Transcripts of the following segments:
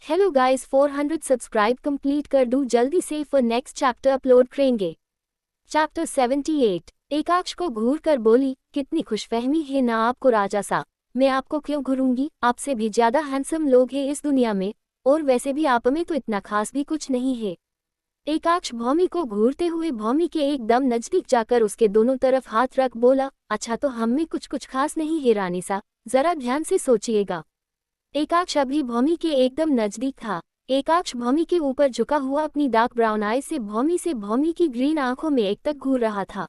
Hello guys, 400 subscribe complete कर दूं जल्दी से, फॉर नेक्स्ट चैप्टर अपलोड करेंगे। चैप्टर 78। एकाक्ष को घूर कर बोली, कितनी खुशफहमी है ना आपको राजा सा। मैं आपको क्यों घूरूंगी, आपसे भी ज्यादा हैंडसम लोग हैं इस दुनिया में, और वैसे भी आप में तो इतना खास भी कुछ नहीं है। एकाक्ष भौमी को घूरते हुए भौमी के एकदम नजदीक जाकर उसके दोनों तरफ हाथ रख बोला, अच्छा तो हम में कुछ खास नहीं है रानी सा, जरा ध्यान से सोचिएगा। एकाक्ष अभी भौमी के एकदम नजदीक था। एकाक्ष भौमी के ऊपर झुका हुआ अपनी डार्क ब्राउन आई से भौमी की ग्रीन आंखों में एक तक घूर रहा था।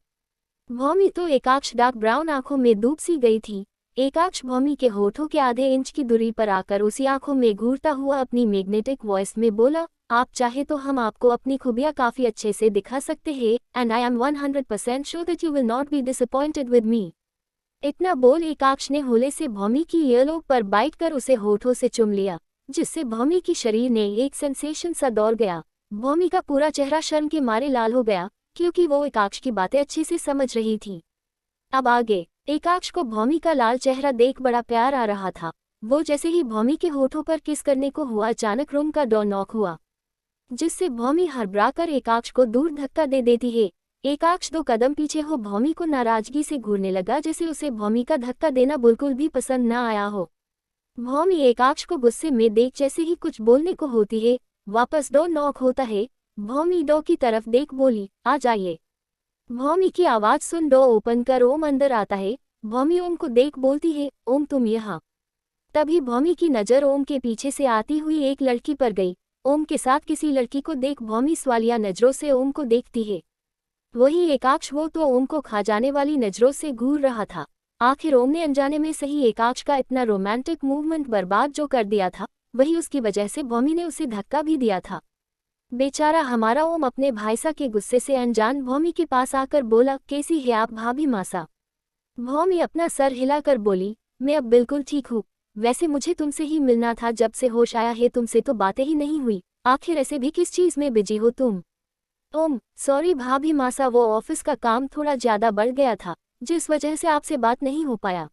भौमी तो एकाक्ष डार्क ब्राउन आंखों में डूब सी गई थी। एकाक्ष भौमी के होठों के आधे इंच की दूरी पर आकर उसी आंखों में घूरता हुआ अपनी मैग्नेटिक वॉइस में बोला, आप चाहे तो हम आपको अपनी खूबियां काफी अच्छे से दिखा सकते हैं, and I am 100% sure that you will not be disappointed with me. इतना बोल एकाक्ष ने होले से भौमी की ईयरलोब पर बाइट कर उसे होठों से चुम लिया, जिससे भौमी की शरीर ने एक सेंसेशन सा दौड़ गया। भौमी का पूरा चेहरा शर्म के मारे लाल हो गया, क्योंकि वो एकाक्ष की बातें अच्छी से समझ रही थी। अब आगे एकाक्ष को भौमी का लाल चेहरा देख बड़ा प्यार आ रहा था। वो जैसे ही भौमी के होठों पर किस करने को हुआ, अचानक रूम का डोर नॉक हुआ, जिससे भौमी हड़बड़ा कर एकाक्ष को दूर धक्का दे देती है। एकाक्ष 2 कदम पीछे हो भौमी को नाराजगी से घूरने लगा, जैसे उसे भौमी का धक्का देना बिल्कुल भी पसंद न आया हो। भौमी एकाक्ष को गुस्से में देख जैसे ही कुछ बोलने को होती है, वापस डोर नॉक होता है। भौमी डोर की तरफ देख बोली, आ जाइए। भौमी की आवाज सुन डोर ओपन कर ओम अंदर आता है। भौमी ओम को देख बोलती है, ओम तुम यहाँ। तभी भौमी की नजर ओम के पीछे से आती हुई एक लड़की पर गई। ओम के साथ किसी लड़की को देख भौमी सवालिया नजरों से ओम को देखती है। वही एकाक्ष, वो तो ओम को खा जाने वाली नजरों से घूर रहा था। आखिर ओम ने अनजाने में सही एकाक्ष का इतना रोमांटिक मूवमेंट बर्बाद जो कर दिया था, वही उसकी वजह से भौमी ने उसे धक्का भी दिया था। बेचारा हमारा ओम अपने भाईसा के गुस्से से अनजान भौमी के पास आकर बोला, कैसी है आप भाभी मासा। भौमी अपना सर हिलाकर बोली, मैं अब बिल्कुल ठीक हूँ। वैसे मुझे तुमसे ही मिलना था, जब से होश आया है तुमसे तो बातें ही नहीं हुई। आखिर ऐसे भी किस चीज में बिजी हो तुम। ओम, सॉरी भाभी मासा, वो ऑफिस का काम थोड़ा ज्यादा बढ़ गया था, जिस वजह से आपसे बात नहीं हो पाया।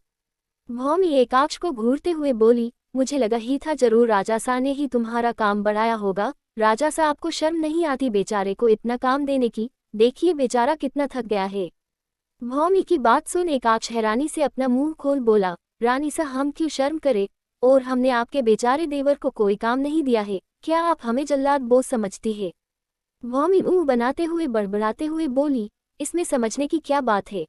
भौमी एकाक्ष को घूरते हुए बोली, मुझे लगा ही था जरूर राजा सा ने ही तुम्हारा काम बढ़ाया होगा। राजा सा, आपको शर्म नहीं आती बेचारे को इतना काम देने की। देखिए बेचारा कितना थक गया है। भौमी की बात सुन एकाक्ष हैरानी से अपना मुंह खोल बोला, रानी सा हम क्यों शर्म करे, और हमने आपके बेचारे देवर को कोई काम नहीं दिया है, क्या आप हमें जल्लाद बोझ समझती है। भौमी मुंह बनाते हुए बड़बड़ाते हुए बोली, इसमें समझने की क्या बात है।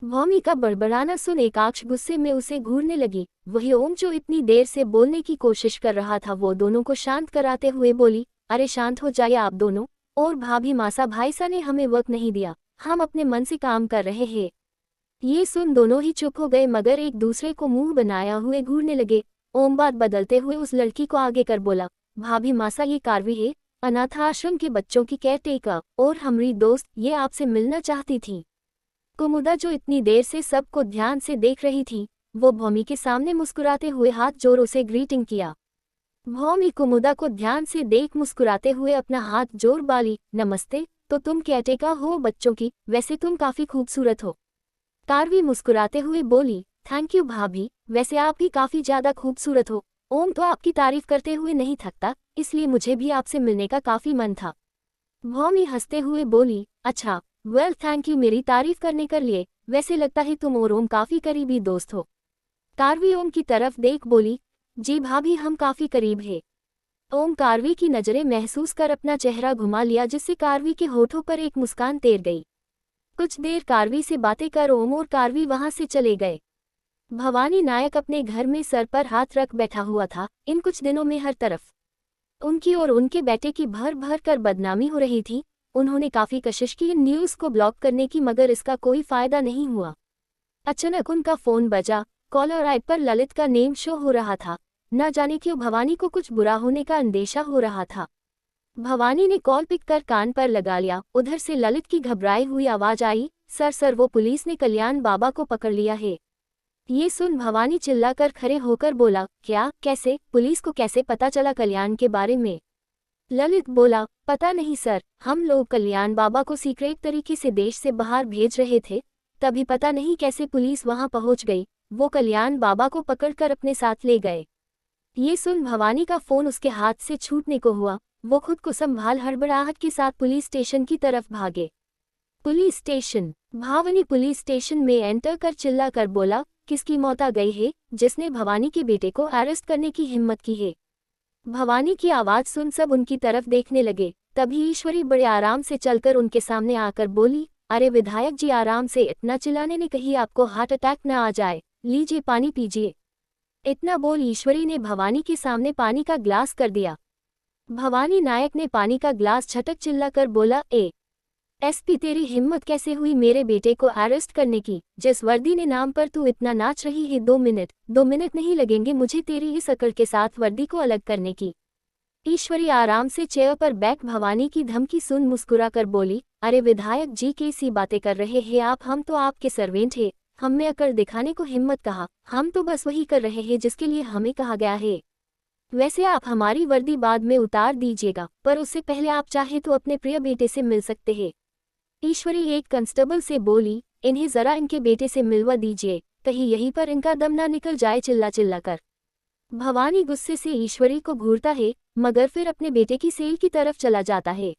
भौमी का बड़बड़ाना सुन एकाक्ष गुस्से में उसे घूरने लगी। वही ओम जो इतनी देर से बोलने की कोशिश कर रहा था, वो दोनों को शांत कराते हुए बोली, अरे शांत हो जाइए आप दोनों, और भाभी मासा भाईसा ने हमें वक्त नहीं दिया, हम अपने मन से काम कर रहे हैं। ये सुन दोनों ही चुप हो गए, मगर एक दूसरे को मुंह बनाया हुए घूरने लगे। ओम बात बदलते हुए उस लड़की को आगे कर बोला, भाभी मासा ये कार्वी है, अनाथ आश्रम के बच्चों की केयरटेकर और हमारी दोस्त, ये आपसे मिलना चाहती थी। कुमुदा जो इतनी देर से सबको ध्यान से देख रही थी, वो भौमी के सामने मुस्कुराते हुए हाथ जोर से ग्रीटिंग किया। भौमी कुमुदा को ध्यान से देख मुस्कुराते हुए अपना हाथ जोर बाली, नमस्ते, तो तुम केयरटेकर हो बच्चों की, वैसे तुम काफी खूबसूरत हो। कार्वी मुस्कुराते हुए बोली, थैंक यू भाभी, वैसे आप भी काफी ज्यादा खूबसूरत हो। ओम तो आपकी तारीफ करते हुए नहीं थकता, इसलिए मुझे भी आपसे मिलने का काफी मन था। भौमी हंसते हुए बोली, अच्छा वेल थैंक यू मेरी तारीफ करने के लिए, वैसे लगता है तुम और ओम काफी करीबी दोस्त हो। कार्वी ओम की तरफ देख बोली, जी भाभी हम काफी करीब है। ओम कार्वी की नजरें महसूस कर अपना चेहरा घुमा लिया, जिससे कार्वी के होठों पर एक मुस्कान तैर गई। कुछ देर कार्वी से बातें कर ओम और कार्वी वहां से चले गए। भवानी नायक अपने घर में सर पर हाथ रख बैठा हुआ था। इन कुछ दिनों में हर तरफ उनकी और उनके बेटे की भर भर कर बदनामी हो रही थी। उन्होंने काफी कोशिश की इन न्यूज़ को ब्लॉक करने की, मगर इसका कोई फायदा नहीं हुआ। अचानक उनका फोन बजा। कॉलर आईडी पर ललित का नेम शो हो रहा था। न जाने क्यों भवानी को कुछ बुरा होने का अंदेशा हो रहा था। भवानी ने कॉल पिक कर कान पर लगा लिया। उधर से ललित की घबराई हुई आवाज आई, सर वो पुलिस ने कल्याण बाबा को पकड़ लिया है। ये सुन भवानी चिल्लाकर खड़े होकर बोला, क्या, कैसे, पुलिस को कैसे पता चला कल्याण के बारे में। ललित बोला, पता नहीं सर, हम लोग कल्याण बाबा को सीक्रेट तरीके से देश से बाहर भेज रहे थे, तभी पता नहीं कैसे पुलिस वहां पहुंच गई, वो कल्याण बाबा को पकड़कर अपने साथ ले गए। ये सुन भवानी का फोन उसके हाथ से छूटने को हुआ। वो खुद को संभाल हड़बड़ाहट के साथ पुलिस स्टेशन की तरफ भागे। Police station. Bhavani police station में एंटर कर चिल्ला कर बोला, किसकी मौत आ गई है, जिसने भवानी के बेटे को अरेस्ट करने की हिम्मत की है। भवानी की आवाज सुन सब उनकी तरफ देखने लगे। तभी ईश्वरी बड़े आराम से चलकर उनके सामने आकर बोली, अरे विधायक जी आराम से, इतना चिल्लाने ने कहीं आपको हार्ट अटैक न आ जाए, लीजिए पानी पीजिए। इतना बोल ईश्वरी ने भवानी के सामने पानी का ग्लास कर दिया। भवानी नायक ने पानी का ग्लास झटक चिल्लाकर बोला, एसपी तेरी हिम्मत कैसे हुई मेरे बेटे को अरेस्ट करने की, जिस वर्दी ने नाम पर तू इतना नाच रही है। 2 मिनट नहीं लगेंगे मुझे तेरी इस अकड़ के साथ वर्दी को अलग करने की। ईश्वरी आराम से चेयर पर बैठ भवानी की धमकी सुन मुस्कुरा कर बोली, अरे विधायक जी कैसी बातें कर रहे हैं आप, हम तो आपके सर्वेंट हैं, हमें अकड़ दिखाने को हिम्मत कहा, हम तो बस वही कर रहे हैं जिसके लिए हमें कहा गया है। वैसे आप हमारी वर्दी बाद में उतार दीजिएगा, पर उससे पहले आप चाहे तो अपने प्रिय बेटे से मिल सकते हैं। ईश्वरी एक कांस्टेबल से बोली, इन्हें जरा इनके बेटे से मिलवा दीजिए, कहीं यहीं पर इनका दम ना निकल जाए। चिल्ला चिल्ला कर भवानी गुस्से से ईश्वरी को घूरता है, मगर फिर अपने बेटे की सेल की तरफ चला जाता है।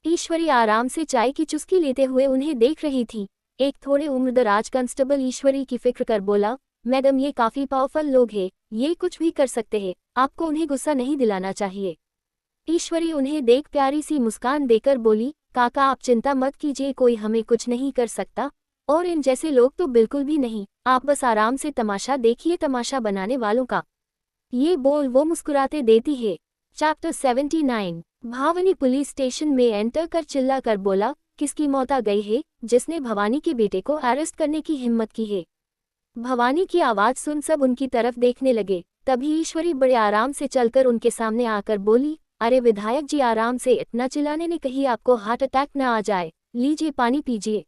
ईश्वरी आराम से चाय की चुस्की लेते हुए उन्हें देख रही थी। एक थोड़े उम्रदराज कांस्टेबल ईश्वरी की फिक्र कर बोला, मैडम ये काफी पावरफुल लोग हैं, ये कुछ भी कर सकते हैं, आपको उन्हें गुस्सा नहीं दिलाना चाहिए। ईश्वरी उन्हें देख प्यारी सी मुस्कान देकर बोली, काका आप चिंता मत कीजिए, कोई हमें कुछ नहीं कर सकता, और इन जैसे लोग तो बिल्कुल भी नहीं, आप बस आराम से तमाशा देखिए, तमाशा बनाने वालों का। ये बोल वो मुस्कुराते देती है। चैप्टर 79। भावनी पुलिस स्टेशन में एंटर कर चिल्ला कर बोला, किसकी मौत आ गई है, जिसने भवानी के बेटे को अरेस्ट करने की हिम्मत की है। भवानी की आवाज सुन सब उनकी तरफ देखने लगे। तभी ईश्वरी बड़े आराम से चलकर उनके सामने आकर बोली, अरे विधायक जी आराम से, इतना चिल्लाने ने कहीं आपको हार्ट अटैक न आ जाए, लीजिए पानी पीजिए।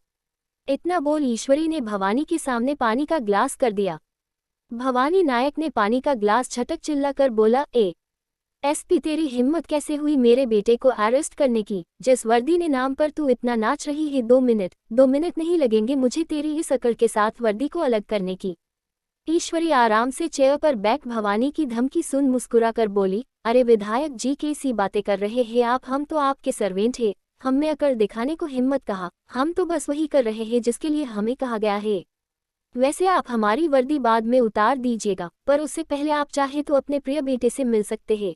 इतना बोल ईश्वरी ने भवानी के सामने पानी का ग्लास कर दिया। भवानी नायक ने पानी का ग्लास झटक चिल्लाकर बोला, एसपी तेरी हिम्मत कैसे हुई मेरे बेटे को अरेस्ट करने की, जिस वर्दी ने नाम पर तू इतना नाच रही है। 2 मिनट नहीं लगेंगे मुझे तेरी इस अकड़ के साथ वर्दी को अलग करने की। ईश्वरी आराम से चेयर पर बैठ भवानी की धमकी सुन मुस्कुरा कर बोली, अरे विधायक जी कैसी बातें कर रहे हैं आप, हम तो आपके सर्वेंट हैं, हमें अकड़ दिखाने को हिम्मत कहा, हम तो बस वही कर रहे हैं जिसके लिए हमें कहा गया है। वैसे आप हमारी वर्दी बाद में उतार दीजिएगा, पर उससे पहले आप चाहे तो अपने प्रिय बेटे से मिल सकते हैं।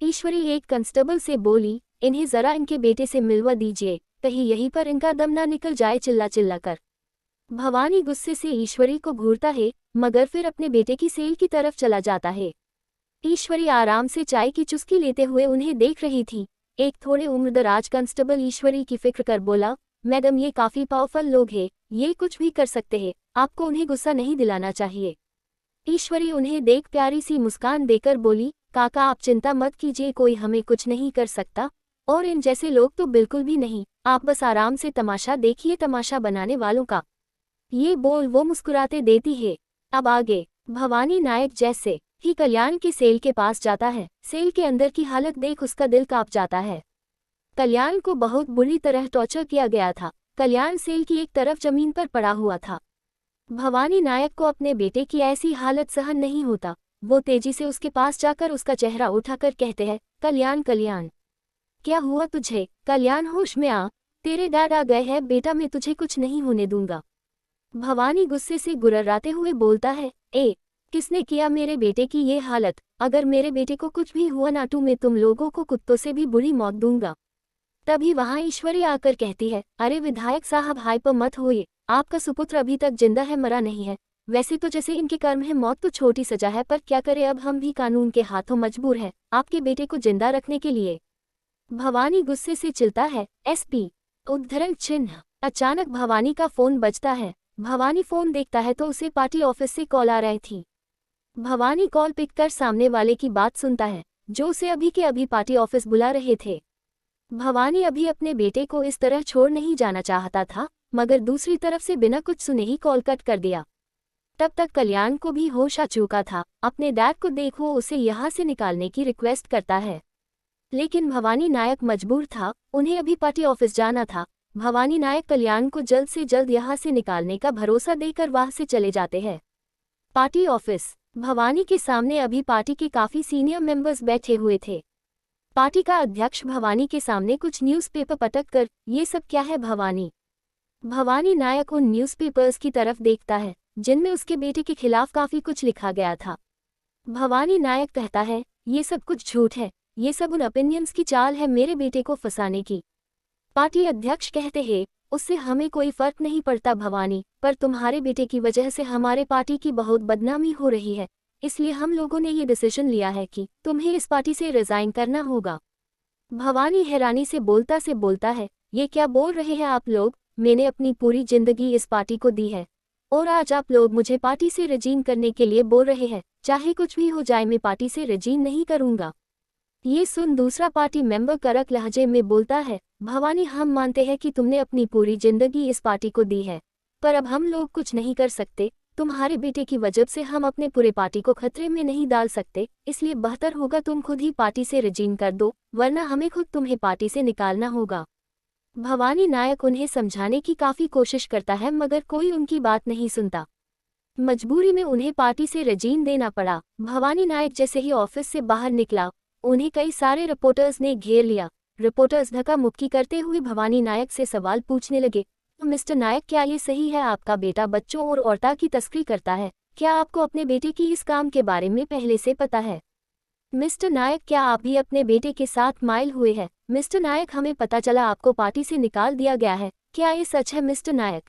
ईश्वरी एक कांस्टेबल से बोली, इन्हें जरा इनके बेटे से मिलवा दीजिए, कहीं यहीं पर इनका दम ना निकल जाए। चिल्ला चिल्ला कर भवानी गुस्से से ईश्वरी को घूरता है, मगर फिर अपने बेटे की सेल की तरफ चला जाता है। ईश्वरी आराम से चाय की चुस्की लेते हुए उन्हें देख रही थी। एक थोड़े उम्रदराज कांस्टेबल ईश्वरी की फिक्र कर बोला, मैडम ये काफी पावरफुल लोग हैं, ये कुछ भी कर सकते हैं, आपको उन्हें गुस्सा नहीं दिलाना चाहिए। ईश्वरी उन्हें देख प्यारी सी मुस्कान देकर बोली, काका आप चिंता मत कीजिए, कोई हमें कुछ नहीं कर सकता, और इन जैसे लोग तो बिल्कुल भी नहीं, आप बस आराम से तमाशा देखिए, तमाशा बनाने वालों का। ये बोल वो मुस्कुराते देती है। अब आगे भवानी नायक जैसे ही कल्याण के सेल के पास जाता है, सेल के अंदर की हालत देख उसका दिल कांप जाता है। कल्याण को बहुत बुरी तरह टॉर्चर किया गया था। कल्याण सेल की एक तरफ जमीन पर पड़ा हुआ था। भवानी नायक को अपने बेटे की ऐसी हालत सहन नहीं होता। वो तेजी से उसके पास जाकर उसका चेहरा उठाकर कहते हैं, कल्याण कल्याण क्या हुआ तुझे, कल्याण होश में आ, तेरे डैड आ गए हैं बेटा, मैं तुझे कुछ नहीं होने दूंगा। भवानी गुस्से से गुर्राते हुए बोलता है, किसने किया मेरे बेटे की ये हालत, अगर मेरे बेटे को कुछ भी हुआ ना तो मैं तुम लोगों को कुत्तों से भी बुरी मौत दूंगा। तभी वहां ईश्वरी आकर कहती है, अरे विधायक साहब हाइपर मत होइए, आपका सुपुत्र अभी तक जिंदा है, मरा नहीं है। वैसे तो जैसे इनके कर्म है, मौत तो छोटी सजा है, पर क्या करे, अब हम भी कानून के हाथों मजबूर हैं आपके बेटे को जिंदा रखने के लिए। भवानी गुस्से से चिल्लाता है, एसपी उद्धरण चिन्ह। अचानक भवानी का फोन बजता है। भवानी फोन देखता है तो उसे पार्टी ऑफिस से कॉल आ रही थी। भवानी कॉल पिक कर सामने वाले की बात सुनता है, जो उसे अभी के अभी पार्टी ऑफिस बुला रहे थे। भवानी अभी अपने बेटे को इस तरह छोड़ नहीं जाना चाहता था, मगर दूसरी तरफ से बिना कुछ सुने ही कॉल कट कर दिया। तब तक कल्याण को भी होश आ चुका था। अपने डैड को देखो उसे यहाँ से निकालने की रिक्वेस्ट करता है, लेकिन भवानी नायक मजबूर था, उन्हें अभी पार्टी ऑफिस जाना था। भवानी नायक कल्याण को जल्द से जल्द यहाँ से निकालने का भरोसा देकर वहां से चले जाते हैं। Party office. भवानी के सामने अभी पार्टी के काफी सीनियर मेंबर्स बैठे हुए थे। पार्टी का अध्यक्ष भवानी के सामने कुछ न्यूज़पेपर पटक कर, ये सब क्या है भवानी? भवानी नायक उन न्यूज़पेपर्स की तरफ देखता है जिनमें उसके बेटे के खिलाफ काफी कुछ लिखा गया था। भवानी नायक कहता है, ये सब कुछ झूठ है, ये सब उन ओपिनियंस की चाल है मेरे बेटे को फंसाने की। पार्टी अध्यक्ष कहते हैं, उससे हमें कोई फर्क नहीं पड़ता भवानी, पर तुम्हारे बेटे की वजह से हमारे पार्टी की बहुत बदनामी हो रही है, इसलिए हम लोगों ने ये डिसीजन लिया है कि तुम्हें इस पार्टी से रिजाइन करना होगा। भवानी हैरानी से बोलता है, ये क्या बोल रहे हैं आप लोग? मैंने अपनी पूरी जिंदगी इस पार्टी को दी है और आज आप लोग मुझे पार्टी से रिजाइन करने के लिए बोल रहे हैं। चाहे कुछ भी हो जाए मैं पार्टी से रिजाइन नहीं करूंगा। ये सुन दूसरा पार्टी मेंबर कड़क लहजे में बोलता है, भवानी हम मानते हैं कि तुमने अपनी पूरी जिंदगी इस पार्टी को दी है, पर अब हम लोग कुछ नहीं कर सकते। तुम्हारे बेटे की वजह से हम अपने पूरे पार्टी को खतरे में नहीं डाल सकते, इसलिए बेहतर होगा तुम खुद ही पार्टी से रिजाइन कर दो, वरना हमें खुद तुम्हें पार्टी से निकालना होगा। भवानी नायक उन्हें समझाने की काफी कोशिश करता है मगर कोई उनकी बात नहीं सुनता। मजबूरी में उन्हें पार्टी से रिजाइन देना पड़ा। भवानी नायक जैसे ही ऑफिस से बाहर निकला, उन्हें कई सारे रिपोर्टर्स ने घेर लिया। रिपोर्टर्स धक्का मुक्की करते हुए भवानी नायक से सवाल पूछने लगे, मिस्टर नायक क्या ये सही है आपका बेटा बच्चों और औरतों की तस्करी करता है? क्या आपको अपने बेटे की इस काम के बारे में पहले से पता है? मिस्टर नायक क्या आप भी अपने बेटे के साथ माइल हुए हैं? मिस्टर नायक हमें पता चला आपको पार्टी से निकाल दिया गया है, क्या ये सच है मिस्टर नायक?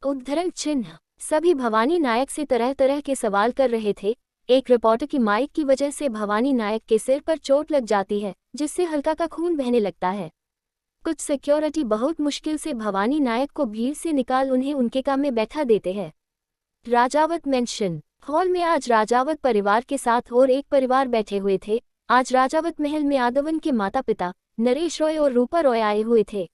उद्धरण चिन्ह। सभी भवानी नायक से तरह तरह के सवाल कर रहे थे। एक रिपोर्टर की माइक की वजह से भवानी नायक के सिर पर चोट लग जाती है जिससे हल्का का खून बहने लगता है। कुछ सिक्योरिटी बहुत मुश्किल से भवानी नायक को भीड़ से निकाल उन्हें उनके काम में बैठा देते हैं। राजावत मेंशन हॉल में आज राजावत परिवार के साथ और एक परिवार बैठे हुए थे। आज राजावत महल में आदवन के माता पिता नरेश रॉय और रूपा रॉय आए हुए थे।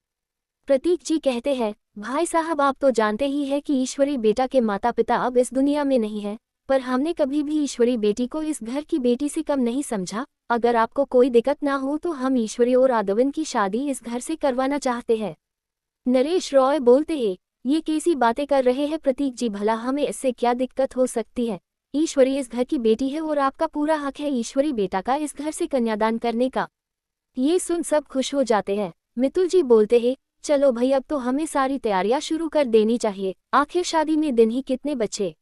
प्रतीक जी कहते हैं, भाई साहब आप तो जानते ही है कि ईश्वरी बेटा के माता पिता अब इस दुनिया में नहीं है, पर हमने कभी भी ईश्वरी बेटी को इस घर की बेटी से कम नहीं समझा। अगर आपको कोई दिक्कत ना हो तो हम ईश्वरी और आदवन की शादी इस घर से करवाना चाहते हैं। नरेश रॉय बोलते हैं, ये कैसी बातें कर रहे हैं प्रतीक जी, भला हमें इससे क्या दिक्कत हो सकती है? ईश्वरी इस घर की बेटी है और आपका पूरा हक है ईश्वरी बेटा का इस घर से कन्यादान करने का। ये सुन सब खुश हो जाते हैं। मितुल जी बोलते हैं, चलो भाई अब तो हमें सारी तैयारियां शुरू कर देनी चाहिए, आखिर शादी में दिन ही कितने बचे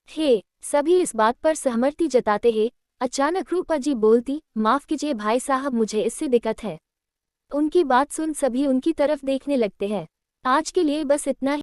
हे। सभी इस बात पर सहमति जताते हैं। अचानक रूपा जी बोलती, माफ कीजिए भाई साहब मुझे इससे दिक्कत है। उनकी बात सुन सभी उनकी तरफ देखने लगते हैं। आज के लिए बस इतना ही।